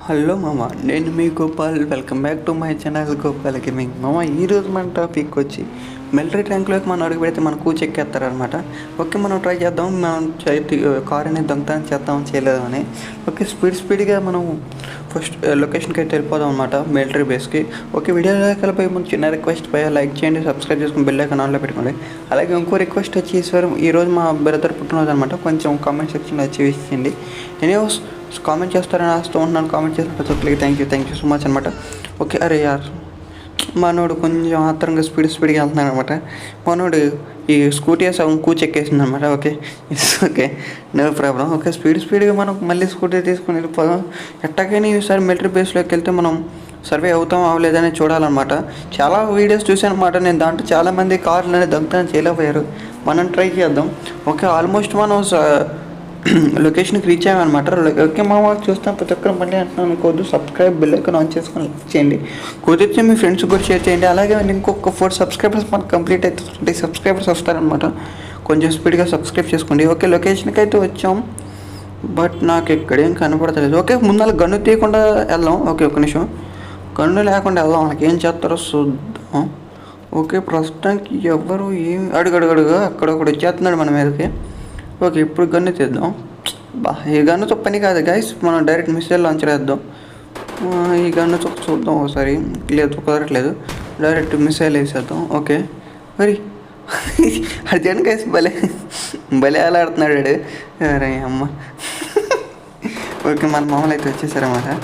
Hello మామ, నేను మీ Gopal. Welcome back to my channel Gopal gaming. మామ, ఈరోజు మన టాపిక్ వచ్చి మిలిటరీ ట్యాంక్లోకి మనం అడుగు పెడితే మన కూచెక్కేస్తారనమాట. ఓకే, మనం ట్రై చేద్దాం. మనం కార్ అనేది దొంగతనం చేద్దాం చేయలేదు అని. ఓకే, స్పీడ్గా మనం ఫస్ట్ లొకేషన్కి అయితే వెళ్ళిపోదాం అనమాట, మిలిటరీ బేస్కి. ఓకే, వీడియోలోకి వెళ్ళిపోయి ముందు చిన్న రిక్వెస్ట్ పై లైక్ చేయండి, సబ్స్క్రైబ్ చేసుకుని బెల్ ఐకాన్ ఆన్లో పెట్టుకోండి. అలాగే ఇంకో రిక్వెస్ట్ వచ్చి ఈరోజు మా బ్రదర్ పుట్టినరోజు అనమాట. కొంచెం కామెంట్ సెక్షన్లో వచ్చి ఇచ్చేయండి. ఎనీవేస్ కామెంట్ చేస్తారని ఆస్తూ ఉంటున్నాను. కామెంట్ చేసిన ప్రతి ఒక్కరికి థ్యాంక్ యూ సో మచ్ అనమాట. ఓకే, అరే యార్, మనోడు కొంచెం ఆత్రంగా స్పీడ్గా వెళ్తున్నాడు అనమాట. మనోడు ఈ స్కూటీ సగం కూచెక్కేసింది అనమాట. Okay, okay, no problem. Okay, స్పీడ్గా మనం మళ్ళీ స్కూటీ తీసుకుని వెళ్ళిపోదాం. ఎట్టకైనా ఈసారి మిలిటరీ బేస్లోకి వెళ్తే మనం సర్వే అవుతాం అవ్వలేదని చూడాలన్నమాట. చాలా వీడియోస్ చూసాను అనమాట నేను. దాంట్లో చాలామంది కార్లు అనేది దొంగతనం చేయలేకపోయారు. మనం ట్రై చేద్దాం. ఓకే, ఆల్మోస్ట్ మనం లొకేషన్కి రీచ్ అయ్యామన్నమాట. ఓకే మామ, చూస్తాం ప్రతి ఒక్కరు. మళ్ళీ అంటున్నాను అనుకోవద్దు, సబ్స్క్రైబ్ బెల్ ఐకాన్ ఆన్ చేసుకొని లైక్ చేయండి. కుదిరితే మీ ఫ్రెండ్స్ కూడా షేర్ చేయండి. అలాగే ఇంకొక 4 సబ్స్క్రైబర్స్ మనకు కంప్లీట్ అయితే 20 సబ్స్క్రైబర్స్ వస్తారనమాట. కొంచెం స్పీడ్గా సబ్స్క్రైబ్ చేసుకోండి. ఓకే, లొకేషన్కి అయితే వచ్చాం, బట్ నాకు ఎక్కడేం కనపడతలేదు. ఓకే, ముందర గన్ను తీయకుండా వెళ్దాం. ఓకే, ఒక నిమిషం, గన్ను లేకుండా వెళ్దాం. వాళ్ళకి ఏం చేస్తారో చూద్దాం. ఓకే, ప్రస్తుతానికి ఎవరు ఏం అడుగడుగడుగా అక్కడొకడు వచ్చేస్తున్నాడు మన మీదకి. ఓకే, ఇప్పుడు గన్ను తీద్దాం. ఈ గన్నుతో పని కాదు గైస్, మనం డైరెక్ట్ మిసైల్ లాంచ్ చేద్దాం. ఈ గన్నుతో చూద్దాం ఒకసారి. లేదు, కుదరట్లేదు. డైరెక్ట్ మిసైల్ వేసేద్దాం. ఓకే, మరి అర్జెంట్ గైస్, భలే ఆడుతున్నాడు వాడు. అరే అమ్మ. ఓకే, మన మామూలు అయితే వచ్చేసారన్నమాట.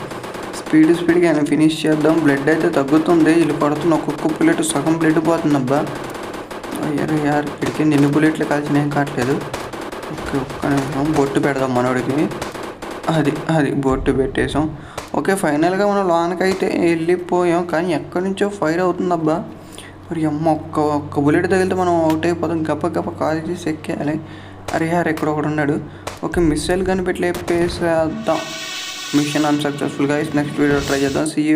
స్పీడ్గా ఆయన ఫినిష్ చేద్దాం. బ్లడ్ అయితే తగ్గుతుంది. వీళ్ళు పడుతున్న ఒక్కొక్క బుల్లెట్ సగం బ్లడ్ పోతుంది అబ్బా. అయ్యారు యార్, ఇక్కడికి ఎన్ని బుల్లెట్లు కాల్చిన ఏం కావట్లేదు. ఓకే, ఒక్క నిమిషం, బొట్టు పెడదాం మనోడికి. అది బొట్టు పెట్టేసాం. ఓకే, ఫైనల్గా మనం లోనికి అయితే వెళ్ళిపోయాం. కానీ ఎక్కడి నుంచో ఫైర్ అవుతుందబ్బా. మరి అమ్మ, ఒక్క బుల్లెట్ తగిలితే మనం అవుట్ అయిపోతాం. గప్ప కాల్ చేసి ఎక్కేయాలి. అరే యార్, ఇక్కడ ఒకడు ఉన్నాడు. ఓకే, మిస్సైల్ గన్ పెట్టి లేపేసేద్దాం. మిషన్ అన్సక్సెస్ఫుల్గా. నెక్స్ట్ వీడియో ట్రై చేద్దాం. See you.